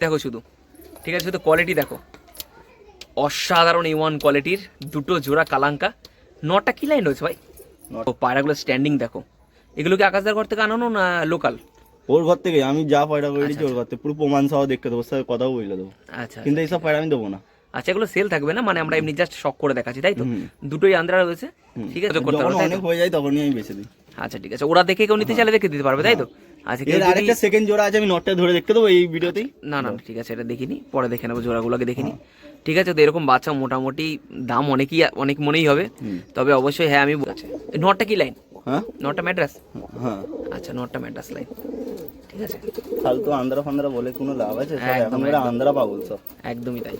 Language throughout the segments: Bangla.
দেখো শুধু, ঠিক আছে, শুধু কোয়ালিটি দেখো, অসাধারণ A1 কোয়ালিটির দুটো জোড়া কালাঙ্কা। নটা কি লাইন রয়েছে ভাই? পায়রাগুলো স্ট্যান্ডিং দেখো। এগুলো কি আকাশদার ঘর থেকে আনানো না লোকাল? ওর ঘর থেকে আমি যা পায়রা করে দিচ্ছি ওর ঘর থেকে পুরো প্রমাণ সহ দেখতে দেবো, সাথে কথাও বলে দেবো। আচ্ছা, কিন্তু এইসব পায়রা আমি দেবো না। আচ্ছা, এগুলো সেল থাকবে না, মানে আমরা এমনি জাস্ট শখ করে দেখাচ্ছি, তাই তো? দুটোই আন্দ্রা রয়েছে, ঠিক আছে, করতে যখন পারবো, তাই অনেক তো? হয়ে যায় তখনই আমি বেছে দিই। আচ্ছা, ঠিক আছে, ওরা দেখে কেউ নিতে চাইলে দেখে দিতে পারবে, তাই তো? আচ্ছা, কেউ এর যদি আরেকটা সেকেন্ড জোড়া আছে, আমি নটটা ধরে দেখতে দেবো এই ভিডিওতেই। না না ঠিক আছে, এটা দেখিনি, পরে দেখে নেবো, জোড়াগুলোকে দেখিনি, ঠিক আছে। তো এরকম বাচ্চা মোটামুটি দাম অনেক মনেই হবে, তবে অবশ্যই হ্যাঁ আমি বলছি। নটটা কি লাইন? হ্যাঁ, নটটা ম্যাড্রাস? হ্যাঁ, আচ্ছা, নটটা ম্যাড্রাস লাইন, ঠিক আছে। ফালতু আন্দ্রা ফান্দ্রা বলে কোনো লাভ আছে? সব একদম, এখন এরা আন্দ্রা পাগল সব। একদমই তাই,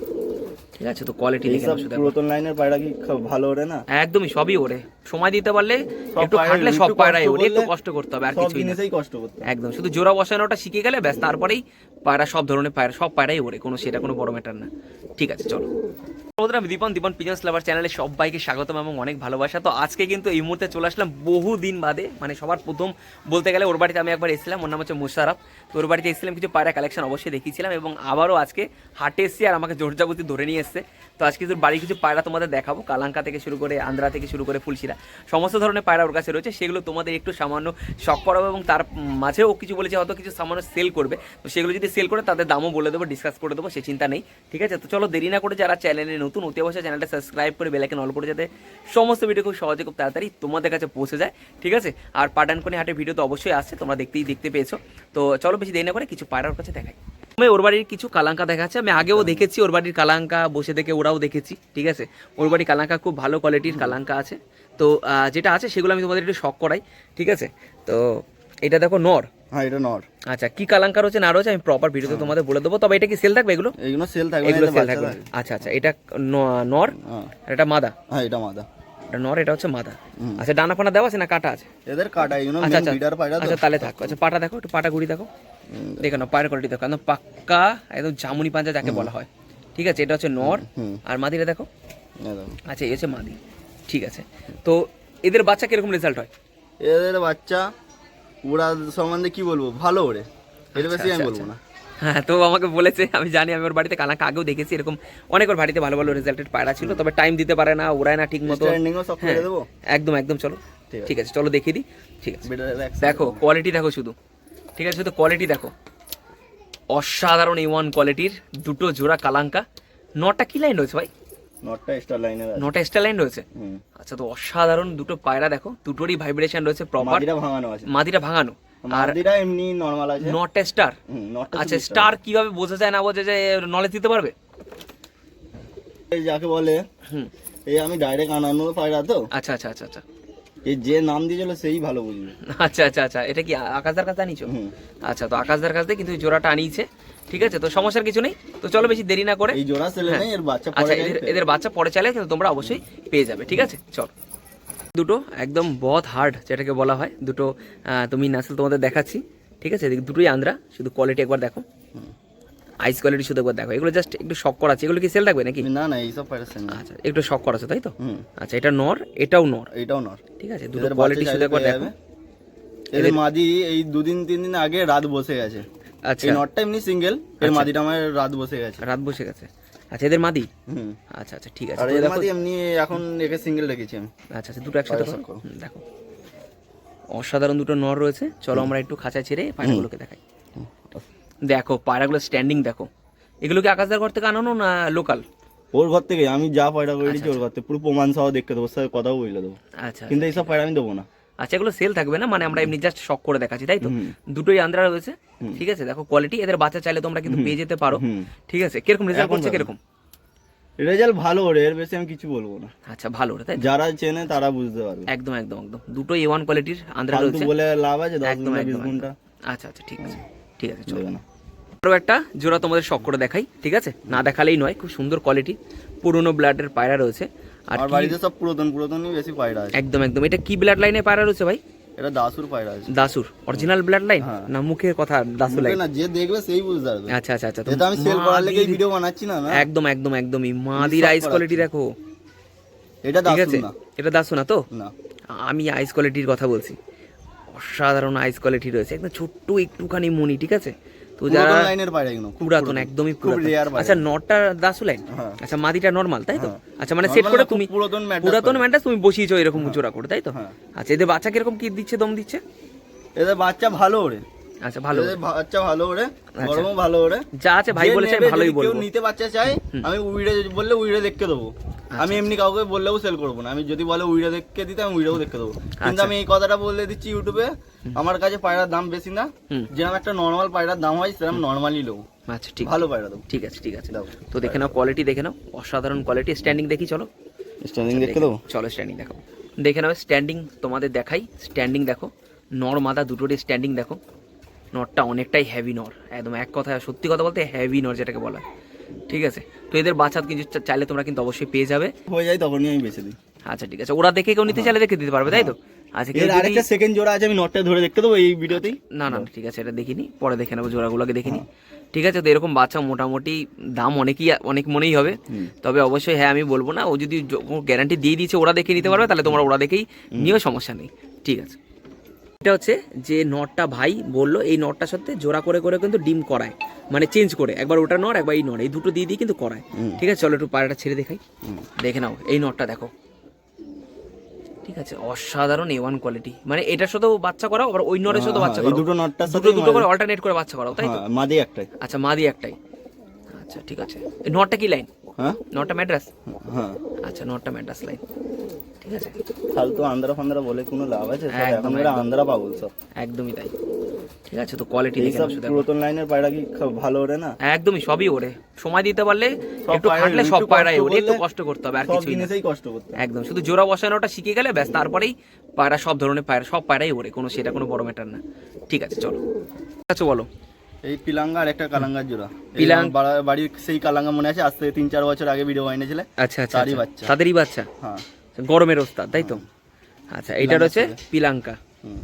ঠিক আছে। তো কোয়ালিটি দেখে এইসব নাও শুধু। পুরাতন লাইনের পায়রা কি ভালো ওরে না? একদমই সবই ওরে, সময় দিতে পারলে, সব একটু পায়রা খাটলে একটু সব কষ্ট পায়রাই ওরে, একটু করলে কষ্ট করতে হবে আর সব কিছুই না। জিনিসেই কষ্ট করতে হয়। একদম, শুধু জোড়া বসানোটা শিখে গেলে ব্যাস, তারপরেই পায়রা সব ধরনের পায়রা, সব পায়রাই ওরে, সেটা কোনো বড় ম্যাটার না। ঠিক আছে, চলো। আমি দীপন পিজনস লাভার চ্যানেলে সবাইকে স্বাগতম এবং অনেক ভালোবাসা। তো আজকে কিন্তু এই মুহূর্তে চলে আসলাম বহু দিন বাদে, মানে সবার প্রথম বলতে গেলে ওর বাড়িতে আমি একবার এসেছিলাম, ওর নাম হচ্ছে মুশারফ। তো ওর বাড়িতে এসেছিলাম, কিছু পায়রা কালেকশন অবশ্যই দেখিয়েছিলাম, এবং আবারও আজকে হাটে এসেছি আর আমাকে জোর জাবতি ধরে নিয়ে এসছে। তো আজকে তোর বাড়ির কিছু পায়রা তোমাদের দেখাবো, কালাঙ্কা থেকে শুরু করে আন্দ্রা থেকে শুরু করে ফুলশিরা, সমস্ত ধরনের পায়রা ওর কাছে রয়েছে। সেগুলো তোমাদের একটু সামান্য শখ করাবো, এবং তার মাঝেও কিছু বলেছে হয়তো কিছু সামান্য সেল করবে। তো সেগুলো যদি সেল করে তাদের দামও বলে দেবো, ডিসকাস করে দেবো, সে চিন্তা নেই, ঠিক আছে। তো চলো দেরি না করে, যারা চ্যানেলে নতুন অতি অবশ্যই চ্যানেলটা সাবস্ক্রাইব করে বেল আইকন অল করে, যাতে সমস্ত ভিডিও খুব সহজে খুব তাড়াতাড়ি তোমাদের কাছে পৌঁছে যায়, ঠিক আছে। আর পাটানকোনি হাটের ভিডিও তো অবশ্যই আসছে, তোমরা দেখতে পেয়েছো। তো চলো বেশি দেরি না করে কিছু পায়রা ওর কাছে দেখাই। আমি ওর বাড়ির কিছু কালাঙ্কা দেখাচ্ছে, আমি আগেও দেখেছি ওর বাড়ির কালাঙ্কা, বসে থেকে ওরাও দেখেছি, ঠিক আছে। ওর বাড়ির কালাঙ্কা খুব ভালো কোয়ালিটির কালাঙ্কা আছে। তো যেটা আছে সেগুলো আমি তোমাদের একটু শখ করাই, ঠিক আছে। তো এটা দেখো নর। হ্যাঁ, এটা নর। আচ্ছা, কি কালাঙ্কা রয়েছে না রয়েছে আমি প্রপার ভিডিওতে তোমাদের বলে দেবো। তবে এটা কি সেল থাকবে? এগুলো এইগুলো সেল থাকবে, এগুলো এটা সেল বাচ্চা থাকবে। থাকে। আচ্ছা আচ্ছা, এটা নর আর এটা মাদা। হ্যাঁ, এটা মাদা। এটা নর, এটা হচ্ছে মাদা। আচ্ছা, ডানা ফানা দেওয়া আছে না কাটা আছে? এদের কাটা, এগুলো আচ্ছা মেন বিডার পায়রা তো। আচ্ছা, তাহলে থাক। আচ্ছা, পাটা দেখো, একটু পাটা ঘুরি দেখো, দেখো না পায়ের কোয়ালিটি দেখো, একদম পাক্কা, একদম জামুনি পাঞ্জা যাকে বলা হয়, ঠিক আছে। এটা হচ্ছে নর, আর মাদিটা দেখো। আচ্ছা, এই হচ্ছে মাদি, ঠিক আছে। তো এদের বাচ্চা কিরকম রেজাল্ট হয়? এদের বাচ্চা ওরা সম্বন্ধে কি বলবো, ভালো ওরে, এর বেশি আমি বলবো না। হ্যাঁ, তো আমাকে বলেছে, আমি জানি, আমি ওর বাড়িতে কালাঙ্কা আগেও দেখেছি, এরকম অনেক ওর বাড়িতে ভালো ভালো রেজাল্টেড পায়রা ছিল, তবে টাইম দিতে পারে না, ওরাই না ঠিক মতো। স্ট্যান্ডিংও সব করে দেবো। একদম একদম, চলো ঠিক আছে, চলো দেখিয়ে দিই, ঠিক আছে। বিডারের দেখো কোয়ালিটি দেখো শুধু, ঠিক আছে, শুধু কোয়ালিটি দেখো, অসাধারণ A1 কোয়ালিটির দুটো জোড়া কালাঙ্কা। নটা কি লাইন রয়েছে ভাই? নটটা স্টার লাইনের আছে। নটা স্টার লাইন রয়েছে। আচ্ছা, তো অসাধারণ দুটো পায়রা দেখো, দুটোরই ভাইব্রেশন রয়েছে প্রপার, মাদিটা ভাঙানো আছে। মাদিটা ভাঙানো, আর মাদিটা এমনি নরমাল আছে। নটা স্টার। নটটা আচ্ছা, স্টার কিভাবে বোঝা যায় না বোঝা যায়, নলেজ দিতে পারবে? এই যাকে বলে, এই আমি ডাইরেক্ট আনানো পায়রা তো। আচ্ছা আচ্ছা আচ্ছা আচ্ছা এই যে নাম দিয়েছিল সেই ভালো বুঝবে। আচ্ছা আচ্ছা আচ্ছা, এটা কি আকাশদার কাছে আনিছো? আচ্ছা, তো আকাশদার কাছে কিন্তু এই জোড়াটা আনিয়েছে, ঠিক আছে। তো সমস্যার কিছু নেই, তো চলো বেশি দেরি না করে, এই জোড়া সেলে নেই, এর বাচ্চা আচ্ছা, পড়ে যায়। এদের বাচ্চা পরে চাইলে কিন্তু তোমরা অবশ্যই পেয়ে যাবে, ঠিক আছে। চলো, দুটো একদম বহুত হার্ড যেটাকে বলা হয়, দুটো তুমি নাসল তোমাদের দেখাচ্ছি, ঠিক আছে। দুটোই আন্দ্রা, শুধু কোয়ালিটি একবার দেখো, আইস কোয়ালিটি শুধু একবার দেখো। এগুলো জাস্ট একটু শখ করা আছে, এগুলো কি সেল থাকবে নাকি? না না, এইসব পায়রা সেল না। আচ্ছা, একটু শখ করা আছে, তাই তো? আচ্ছা, এটা নর, এটাও নর, এইটাও নর, ঠিক আছে। দুটো কোয়ালিটি শুধু একবার দেখো। এদের মাদি এই 2-3 দিন আগে রাত বসে গেছে। আচ্ছা, এই নটটা এমনি সিঙ্গেল, এর মাদিটা আমার রাত বসে গেছে। রাত বসে গেছে। আচ্ছা, এদের মাদি। আচ্ছা আচ্ছা, ঠিক আছে। আর এর মাদি এমনি এখন একে সিঙ্গেল রেখেছি আমি। আচ্ছা আচ্ছা, দুটো একসাথে করো। দেখো অসাধারণ দুটো নর রয়েছে। চলো আমরা একটু খাঁচা ছেড়ে পায়রাগুলোকে দেখাই। দেখো পায়রাগুলো স্ট্যান্ডিং দেখো। এগুলো কি আকাশদার ঘর থেকে আনানো না লোকাল? ওর ঘর থেকে আমি যা পায়রা করে দিচ্ছি ওর ঘর থেকে পুরো প্রমাণ সহ দেখতে দেবো, সাথে কথাও বলে দেবো। আচ্ছা, কিন্তু এইসব পায়রা আমি দেবো না। আচ্ছা, এগুলো সেল থাকবে না, মানে আমরা এমনি জাস্ট শখ করে দেখাচ্ছি, তাই তো? দুটোই আন্দ্রা রয়েছে, ঠিক আছে। দেখো কোয়ালিটি, এদের বাচ্চা চাইলে তোমরা কিন্তু পেয়ে যেতে পারো, ঠিক আছে। কিরকম রেজাল্ট করছে, কিরকম রেজাল্ট? ভালো ওরে, এর বেশি আমি কিছু বলবো না। আচ্ছা, ভালো তাই, যারা চেনে তারা বুঝতে পারবে। একদম একদম একদম, দুটো A1 কোয়ালিটির আন্দ্রা রয়েছে, বলে লাভ আছে? 10 একদম ঘন্টা 20 একদম। ঘন্টা। আচ্ছা আচ্ছা, ঠিক আছে, ঠিক আছে, চলো না, আরো একটা জোড়া তোমাদের শখ করে দেখাই, ঠিক আছে। না দেখালেই নয়, খুব সুন্দর কোয়ালিটি, পুরনো ব্লাডের পায়রা রয়েছে। আর আমার বাড়িতে সব পুরাতনই বেশি পায়রা আছে। একদম একদম, এটা কি ব্লাড লাইনে পায়রা রয়েছে ভাই? এটা দাসুর পায়রা আছে। দাসুর অরিজিনাল ব্লাড লাইন না মুখের কথা দাসু লাইন? না, যে দেখবে সেই বুঝতে পারবে। আচ্ছা আচ্ছা আচ্ছা, এটা আমি সেল করার লাগি এই ভিডিও বানাচ্ছি না। একদম একদম একদমই, মাদির আইস কোয়ালিটি দেখো। এটা দাসু না, এটা দাসু না তো? না, আমি আইস কোয়ালিটির কথা বলছি, অসাধারণ আইস কোয়ালিটি রয়েছে, একদম ছোট্ট একটুখানি মনি, ঠিক আছে। তো তো যারা পুরাতন লাইনের পায়রা এগুলো, খুব পুরাতন, একদমই খুব পুরাতন। রেয়ার পায়রা। আচ্ছা, নটটা দাসু লাইন, হ্যাঁ। আচ্ছা মাদিটা নরমাল, তাই তো? হ্যাঁ। আচ্ছা, মানে সেট Normal করে না, খুব তুমি পুরাতন ম্যাড্রাস পুরাতন পায়রা। ম্যান্টাস তুমি বসিয়েছো এরকম জোড়া করে, তাই তো? হ্যাঁ। আচ্ছা, এদের বাচ্চা কিরকম কি দিচ্ছে, দম দিচ্ছে? এদের বাচ্চা ভালো ওরে, আচ্ছা, ভালো। এদের বাচ্চা ভালো ওরে, গরমও ভালো ওরে। যা আছে ভাই যে বলেছে, নেবে, ভালোই যদি কেউ বলবো। নিতে বাচ্চা চাই, আমি উইড়ে বললে উইড়ে দেখতে দেবো। আমি এমনি কাউকে বললেও সেল করবো না, আমি যদি বলে উইড়ে দেখতে দিতে আমি উইড়েও দেখতে দেবো। কিন্তু আমি এই কথাটা বলে দিচ্ছি ইউটিউবে, আমার কাছে পায়রার দাম বেশি না, যেরকম একটা নর্মাল পায়রার দাম হয় সেরকম নর্মালি নেবো। আচ্ছা, ঠিক, ভালো পায়রা দেবো। ঠিক আছে, ঠিক আছে। দাও। তো দেখে নাও কোয়ালিটি, দেখে নাও, অসাধারণ কোয়ালিটি। স্ট্যান্ডিং দেখি, চলো স্ট্যান্ডিং দেখতে দেবো। চলো স্ট্যান্ডিং দেখো, দেখে নাও স্ট্যান্ডিং, তোমাদের দেখাই। স্ট্যান্ডিং দেখো, নর মাদা দুটোরই স্ট্যান্ডিং দেখো। নরটা অনেকটাই হেভি নর, একদম এক কথা, সত্যি কথা বলতে হেভি নর যেটাকে বলা, ঠিক আছে? তো এদের বাচ্চা কিন্তু চাইলে তোমরা কিন্তু অবশ্যই পেয়ে যাবে। হয়ে যায় তখনই আমি বেছে দিই। আচ্ছা, ঠিক আছে। ওরা দেখে কেউ নিতে চাইলে দেখে দিতে পারবে, তাই তো? আচ্ছা, কেউ এর যদি- আরেকটা সেকেন্ড জোড়া আছে, আমি নটটা ধরে দেখতে দেবো এই ভিডিওতেই। না না, ঠিক আছে, এটা দেখিনি, পরে দেখে নেবো, জোড়াগুলোকে দেখিনি, ঠিক আছে? তো এরকম বাচ্চা মোটামুটি দাম অনেক মনেই হবে, তবে অবশ্যই হ্যাঁ আমি বলবো না, ও যদি গ্যারান্টি দিয়ে দিয়েছে ওরা দেখে নিতে পারবে, তাহলে তোমরা ওরা দেখেই নিয়েও সমস্যা নেই, ঠিক আছে? এটা হচ্ছে যে নটটা ভাই বললো, এই নটটার সাথে জোড়া করে করে কিন্তু ডিম করায়, মানে চেঞ্জ করে, একবার ওটা নর একবার এই নর, এই দুটো দিয়ে দিয়ে কিন্তু করায়, ঠিক আছে? চলো একটু পায়রাটা ছেড়ে দেখাই, দেখে নাও এই নটটা দেখো, ঠিক আছে? অসাধারণ A1 কোয়ালিটি, মানে এটার সাথেও বাচ্চা করাও, আবার ওই নরের সাথেও বাচ্চা এই করাও, দুটো নটটার দুটো সাথে দুটো করে অল্টারনেট করে বাচ্চা করাও, তাই তো? মাদি একটাই। আচ্ছা, মাদি একটাই, আচ্ছা ঠিক আছে। এই নটটা কি লাইন? হ্যাঁ নটটা ম্যাড্রাস? হ্যাঁ। আচ্ছা, নটটা ম্যাড্রাস লাইন, ঠিক আছে? ফালতু আন্দ্রা ফান্দ্রা বলে কোনো লাভ আছে? সব একদম, এখন এরা আন্দ্রা পাগল সব। একদমই তাই, ঠিক আছে? তো কোয়ালিটি দেখে এইসব নাও শুধু, পুরাতন লাইনের পায়রা কি ভালো ওরে না? একদমই সবই ওরে, সময় দিতে পারলে, সব একটু পায়রা- খাটলে সব একটু পায়রাই কষ্ট ওরে, একটু করলে কষ্ট করতে হবে, আর সব কিছুই না, জিনিসেই কষ্ট করতে হয়। একদম। শুধু জোড়া বসানোটা শিখে গেলে ব্যাস, তারপরেই পায়রা সব ধরনের পায়রা, সব পায়রাই ওরে, কোনো সেটা কোনো বড় ম্যাটার না, ঠিক আছে? চলো, আচ্ছা বলো। এই পিলাঙ্গা আর একটা কালাঙ্গার জোড়া। পিলাং- বাড়ির সেই কালাঙ্গা মনে আছে, আজ থেকে 3-4 বছর আগে ভিডিও বানিয়েছিলে। আচ্ছা আচ্ছা, তারই আচ্ছা। বাচ্চা। তাদেরই বাচ্চা, হ্যাঁ। গরমের ওস্তাদ, তাই তো? আচ্ছা, এইটা পিলাঙ্কা রয়েছে ছিল। পিলাঙ্কা, হুম।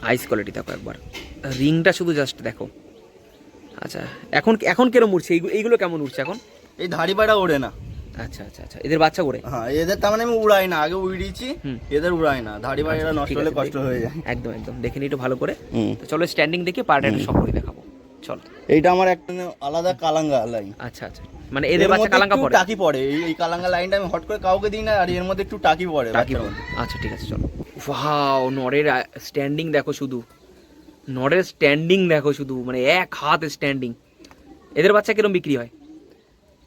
আইস কোয়ালিটি দেখো একবার, রিংটা শুধু জাস্ট দেখো। আচ্ছা, এখন এখন কেরম উঠছে এইগুলো কেমন উঠছে এখন? এই ধাড়ি পায়রা ওড়ে না। আচ্ছা আচ্ছা আচ্ছা, এদের বাচ্চা করে? হ্যাঁ, এদের তার মানে আমি উড়াই না, আগে উড়িয়েছি, এদের উড়াই না। ধাড়ি পায়রা নষ্ট ঠিক হলে আছে, কষ্ট হয়ে যায়। একদম একদম, দেখে নিই একটু ভালো করে। তো চলো স্ট্যান্ডিং দেখে পার্ট একটা সব করে দেখাবো, চলো। এইটা আমার একটা আলাদা কালাঙ্গা লাইন। আচ্ছা আচ্ছা, মানে এদের বাচ্চা কালাঙ্কা পড়ে? টাকি পড়ে, এই কালাঙ্গা লাইনটা আমি হট করে কাউকে দিই না, আর এর মধ্যে একটু টাকি পড়ে টাকি বাচ্চার পড়ে, মধ্যে। আচ্ছা ঠিক আছে চলো। ওয়াও, নরের স্ট্যান্ডিং দেখো শুধু, নরের স্ট্যান্ডিং দেখো শুধু, মানে এক হাত স্ট্যান্ডিং। এদের বাচ্চা কিরম বিক্রি হয়?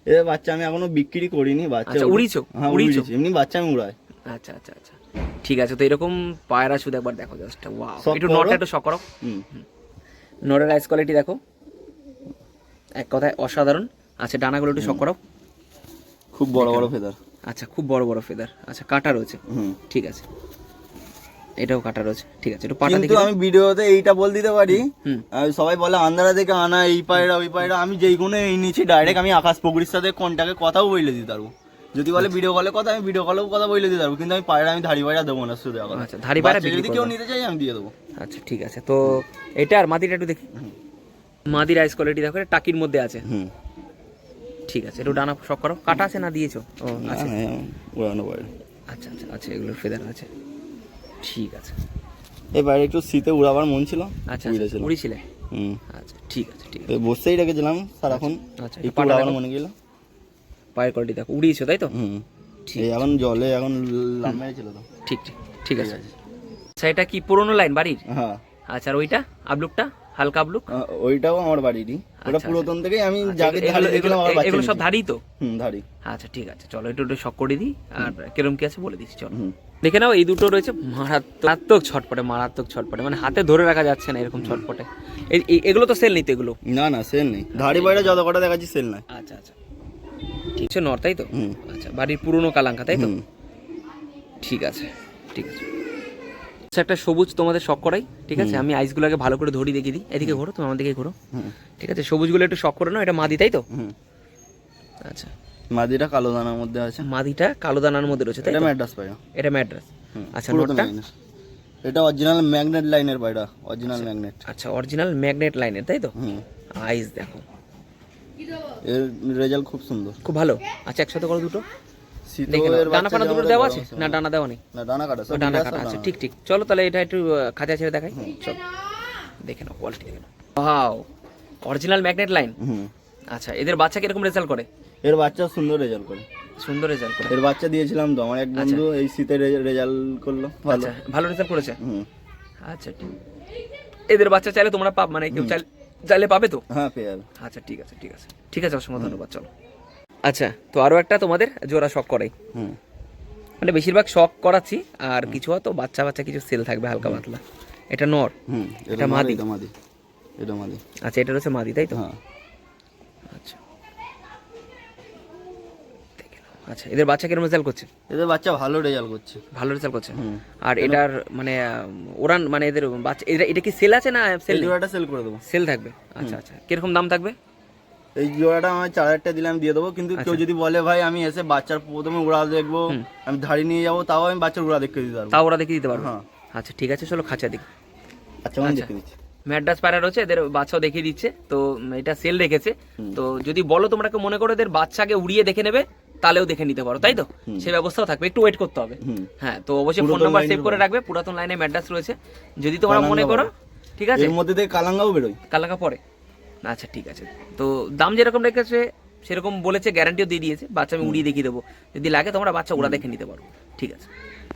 এদের বাচ্চা আমি এখনো বিক্রি করিনি, বাচ্চা আচ্ছা, উড়িয়েছো? হ্যাঁ উড়িয়েছো? উড়িয়েছি, এমনি বাচ্চা আমি উড়াই। আচ্ছা আচ্ছা আচ্ছা, ঠিক আছে। তো এরকম পায়রা শুধু একবার দেখো জাস্ট, ওয়াও। সব একটু বড়। নটটা একটু শক করো, হুম। নরের আইস কোয়ালিটি দেখো, এক কথায় অসাধারণ। আচ্ছা, ডানাগুলো একটু শক করো। খুব বড় বড় ফেদার। আচ্ছা, খুব বড় বড় ফেদার, আচ্ছা কাটা রয়েছে, হুম। ঠিক আছে, এটাও কাটা রয়েছে, ঠিক আছে। একটু পাটা কিন্তু দেখি। আমি ভিডিওতে এইটা বল দিতে পারি, হুম। সবাই বলে আন্ধারা থেকে আনা এই পায়রা ওই পায়রা, আমি যেই কোনো এই নিচে ডাইরেক্ট আমি আকাশ পুকুরির সাথে কন্টাকে কথাও বলে দিতে পারবো। যদি বলে ভিডিও কলে কথা, আমি ভিডিও কলেও কথা বলে দিতে পারবো, কিন্তু আমি পায়রা, আমি ধাড়ি পায়রা দেবো না শুধু। আচ্ছা, ধাড়ি পায়রা বিক্রি যদি কেউ করবে। নিতে চাই আমি দিয়ে দেবো। আচ্ছা ঠিক আছে। তো এটা আর মাদিটা একটু দেখি, মাদির আইস কোয়ালিটি দেখো, এটা টাকির মধ্যে আছে, হুম। ঠিক আছে। একটু ডানা শক করো, কাটা আছে না দিয়েছো? ও আচ্ছা উড়ানো পায়রা। আচ্ছা আচ্ছা আচ্ছা, এগুলোর ফেদার আছে, ঠিক আছে। এই বাইরে একটু শীতে উড়াবার মন ছিল, আচ্ছা উড়েছিলাম। উড়িয়েছিলে? হুম। আচ্ছা ঠিক আছে, ঠিক আছে। এই বসেই রেখেছিলাম সারাক্ষণ, আচ্ছা, একটু পাটা উড়াবার দেখো। মনে গেল। পায়ের কোয়ালিটি দেখো, উড়িয়েছো তাই তো? হুম। ঠিক এই এখন জলে এখন লাম মেরেছিল তো। ঠিক ঠিক ঠিক আছে। আচ্ছা, এটা কি পুরোনো লাইন বাড়ির? হ্যাঁ। আচ্ছা, আর ওইটা আবলুকটা, হালকা আবলুক? ওইটাও আমার বাড়িরই, ওটা আচ্ছা, পুরাতন থেকেই আমি আচ্ছা, যাকে ধাড়ি দেখলাম আমার বাচ্চা এগুলো সব নিয়েছি। ধাড়ি তো? হুম, ধাড়ি। আচ্ছা ঠিক আছে, চলো একটু একটু শক করে দিই, আর কিরম কি আছে বলে দিচ্ছি, চলো। হুম। দেখে নাও, এই দুটো রয়েছে মারাত্মক ছটপটে, মারাত্মক ছটপটে, মানে হাতে ধরে রাখা যাচ্ছে না এরকম ছটপটে। এগুলো তো সেল নিতে এগুলো? না না, সেল নেই, ধাড়ি পায়রা যত কটা দেখাচ্ছি সেল নাই। আচ্ছা আচ্ছা, ঠিক আছে। নর তাই তো? হুম। আচ্ছা, বাড়ির পুরনো কালাঙ্কা তাই তো? হুম। ঠিক আছে ঠিক আছে। আচ্ছা, একটা সবুজ তোমাদের শক করাই, ঠিক আছে? আমি আইসগুলোকে ভালো করে ধরি, দেখিয়ে দিই। এদিকে ঘোরো, তুমি আমার দিকে ঘোরো, হুম। ঠিক আছে? সবুজগুলো একটু শক করে নাও, এটা মাদি তাই তো? হুম। আচ্ছা, মাদিটা কালো দানার মধ্যে আছে। মাদিটা কালো দানার মধ্যে রয়েছে তাই এটা তো? ম্যাড্রাস পায়রা। এটা ম্যাড্রাস। হুম। আচ্ছা, পুরাতন নটটা? লাইনের। এটা অরিজিনাল ম্যাগনেট লাইনের পায়রা, অরিজিনাল ম্যাগনেট। আচ্ছা, অরিজিনাল ম্যাগনেট লাইনের তাই তো? হুম। আইস দেখো, এর রেজাল্ট খুব সুন্দর। খুব ভালো। আচ্ছা, একসাথে করো দুটো, শীতেও দেখে নাও। এর ডানা বাচ্চা ফানা দুটো যেমন দেওয়া বড় আছে আছে। না? ডানা দেওয়া নেই? না, ডানা কাটা, ও, সব ডানা বিরাট কাটা সব আছে, ডানা। ঠিক ঠিক। চলো তাহলে এটা একটু খাঁচা ছেড়ে দেখাই, চলো দেখে নাও কোয়ালিটি, দেখে নাও। Wow, original magnet line. হুম। আচ্ছা, এদের বাচ্চা কিরকম রেজাল্ট করে? এর বাচ্চা সুন্দর রেজাল্ট করে। সুন্দর রেজাল্ট করে। এর বাচ্চা দিয়েছিলাম তো আমার এক বন্ধু, এই শীতে রেজাল্ট করলো ভালো। আচ্ছা, ভালো রেজাল্ট করেছে। হুম। আচ্ছা, ঠিক। এদের বাচ্চা চাইলে তোমরা মানে কেউ চাইলে পাবে তো? হ্যাঁ, পেয়ে যাবে। আচ্ছা, ঠিক আছে, ঠিক আছে, ঠিক আছে, অসংখ্য ধন্যবাদ। চলো। আচ্ছা, তো আরো একটা তোমাদের জোড়া শখ করাই, হুম। মানে বেশিরভাগ শখ করাচ্ছি, আর কিছু হয়তো বাচ্চা কিছু সেল থাকবে হালকা পাতলা। এটা নর, হুম। এটা মাদি। এটা মাদি। এটা মাদি। আচ্ছা, এটা হচ্ছে মাদি, তাই তো? হ্যাঁ। আচ্ছা, আচ্ছা, এদের বাচ্চা কিরকম রেজাল্ট করছে? এদের বাচ্চা ভালো রেজাল্ট করছে। ভালো রেজাল্ট করছে। হুম। আর এটার মানে ওরান মানে এদের বাচ্চা এটা কি সেল আছে না সেল? এই জোড়াটা সেল করে দেবো। সেল থাকবে। আচ্ছা, আচ্ছা, কিরকম দাম থাকবে? এই জোড়াটা আমি 4000 টাকা দিলে আমি দিয়ে দেবো, কিন্তু কেউ যদি বলে ভাই আমি এসে বাচ্চার প্রথমে উড়া দেখবো, আমি ধাড়ি নিয়ে যাবো, তাও আমি বাচ্চার উড়া দেখতে দিতে পারবো। তাও ওরা দেখে দিতে পারবে? হ্যাঁ। আচ্ছা, ঠিক আছে, চলো খাঁচা দিক। আচ্ছা, আমি দেখে দিচ্ছি। ম্যাড্রাস পায়রা রয়েছে, এদের বাচ্চাও দেখিয়ে দিচ্ছে, তো এটা সেল রেখেছে। তো যদি বলো তোমরা কেউ মনে করো এদের বাচ্চাকে উড়িয়ে দেখে নেবে, তাহলেও দেখে নিতে পারো, তাই তো? সেই ব্যবস্থাও থাকবে, একটু ওয়েট করতে হবে। হ্যাঁ, তো অবশ্যই ফোন নাম্বার সেভ করে রাখবে, পুরাতন লাইনে ম্যাড্রাস রয়েছে, যদি তোমরা মনে করো। ঠিক আছে, এর মধ্যে থেকে কালাঙ্গাও বেরোয়। কালাকা পরে। আচ্ছা, ঠিক আছে, তো দাম যেরকম রেখেছে সেরকম বলেছে, গ্যারান্টিও দিয়ে দিয়েছে, বাচ্চা আমি উড়িয়ে দেখিয়ে দেবো, যদি লাগে তোমরা বাচ্চা উড়া দেখে নিতে পারো। ঠিক আছে,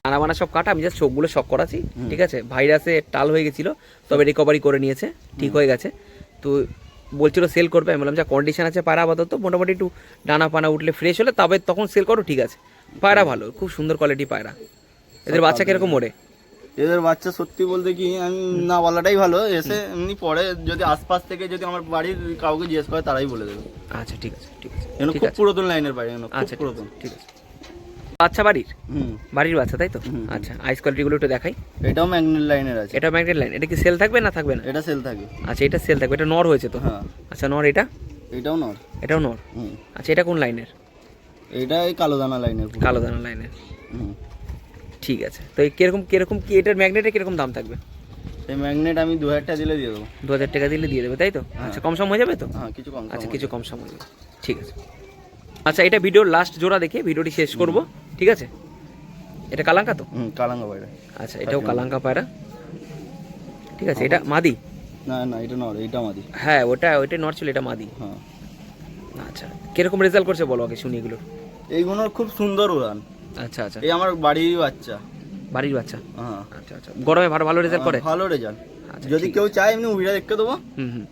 আনাবানা সব কাটা, আমি জাস্ট চোখগুলো শক করাছি। ঠিক আছে, ভাইরাসে টাল হয়ে গেছিল, তবে রিকভারি করে নিয়েছে, ঠিক হয়ে গেছে। তো বলছিল সেল করবে, আমি বললাম যা কন্ডিশন আছে পায়রা আপাতত মোটামুটি একটু ডানা পানা উঠলে ফ্রেশ হলে তবে তখন সেল করো। ঠিক আছে, পায়রা ভালো, খুব সুন্দর কোয়ালিটি পায়রা। এদের বাচ্চা কিরকম ওড়ে? এদের বাচ্চা সত্যি বলতে কি আমি না বলাটাই ভালো, এসে এমনি পরে যদি আশপাশ থেকে যদি আমার বাড়ির কাউকে জিজ্ঞেস করে তারাই বলে দেবে। আচ্ছা, ঠিক আছে, ঠিক আছে, এগুলো ঠিক খুব আছে। পুরাতন লাইনের বাড়ি, এগুলো খুব আচ্ছা, পুরাতন। ঠিক আছে। বাচ্চা বাড়ির? হুম। বাড়ির বাচ্চা, তাই তো? আচ্ছা, আইস কোয়ালিটিগুলো একটু দেখাই। এটাও ম্যাগনেট লাইনের আছে। এটা ম্যাগনেট লাইন, এটা কি সেল থাকবে না থাকবে না? এটা সেল থাকে। আচ্ছা, এটা সেল থাকবে, এটা নর হয়েছে তো? হ্যাঁ। আচ্ছা, নর। এটা? এটাও নর। এটাও নর। হুম। আচ্ছা, এটা কোন লাইনের? এটা এই কালো দানা লাইনের। কালো দানা লাইনের। হুম। ঠিক আছে, তো এই কিরকম কিরকম কি এটার ম্যাগনেটের কিরকম দাম থাকবে? এই ম্যাগনেট আমি 2000 টাকা দিলে দিয়ে দেবো। 2000 টাকা দিলে দিয়ে দেবে, তাই তো? আচ্ছা, কম সম হয়ে যাবে তো? হ্যাঁ, কিছু কম। আচ্ছা, কিছু কম সম হয়ে যাবে, ঠিক আছে। আচ্ছা, এটা ভিডিওর লাস্ট জোড়া দেখে ভিডিওটি শেষ করব। ঠিক আছে, এটা কালাঙ্কা তো? হুম, কালাঙ্গা পায়রা। আচ্ছা, এটাও কালাঙ্কা পায়রা। ঠিক আছে, এটা মাদি? না না, এটা নর, এটা মাদি। হ্যাঁ, ওইটা নর ছিল, এটা মাদি। হ্যাঁ। আচ্ছা, কিরকম রেজাল্ট করছে বলো আগে শুনি এগুলো। এইগুলোর খুব সুন্দর উড়ান। আচ্ছা, আচ্ছা, এই আমার বাড়ির বাচ্চা। বাড়ির বাচ্চা? হ্যাঁ। আচ্ছা, আচ্ছা, গরমে ভালো ভালো রেজাল্ট করে? ভালো রেজাল্ট। আচ্ছা, যদি কেউ চায় এমনি উড়ে দেখতে দেবো। হুম হুম।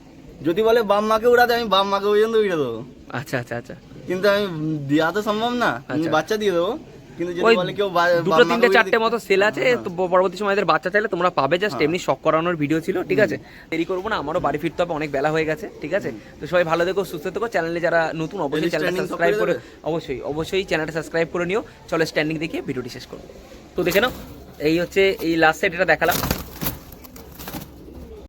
যদি বলে বাম মাকে উড়াতে, আমি বাম মাকে পর্যন্ত উড়ে দেবো। আচ্ছা, আচ্ছা, আচ্ছা, কিন্তু আমি দেওয়া তো সম্ভব না, আমি বাচ্চা দিয়ে দেবো। কিন্তু যদি ওই বলে কেউ দুটো তিনটে চারটে মতো সেল আছে, তো পরবর্তী সময় এদের বাচ্চা চাইলে তোমরা পাবে। জাস্ট এমনি শখ করানোর ভিডিও ছিল। ঠিক আছে, দেরি করবো না, আমারও বাড়ি ফিরতে হবে, অনেক বেলা হয়ে গেছে। ঠিক আছে, তো সবাই ভালো থেকো, সুস্থ থেকো। চ্যানেলে যারা নতুন অবশ্যই চ্যানেলটা সাবস্ক্রাইব করে, অবশ্যই চ্যানেলটা সাবস্ক্রাইব করে নিও। চলো স্ট্যান্ডিং দেখিয়ে ভিডিওটি শেষ করবো। তো দেখে নাও, এই হচ্ছে এই লাস্ট সাইড, এটা দেখালাম।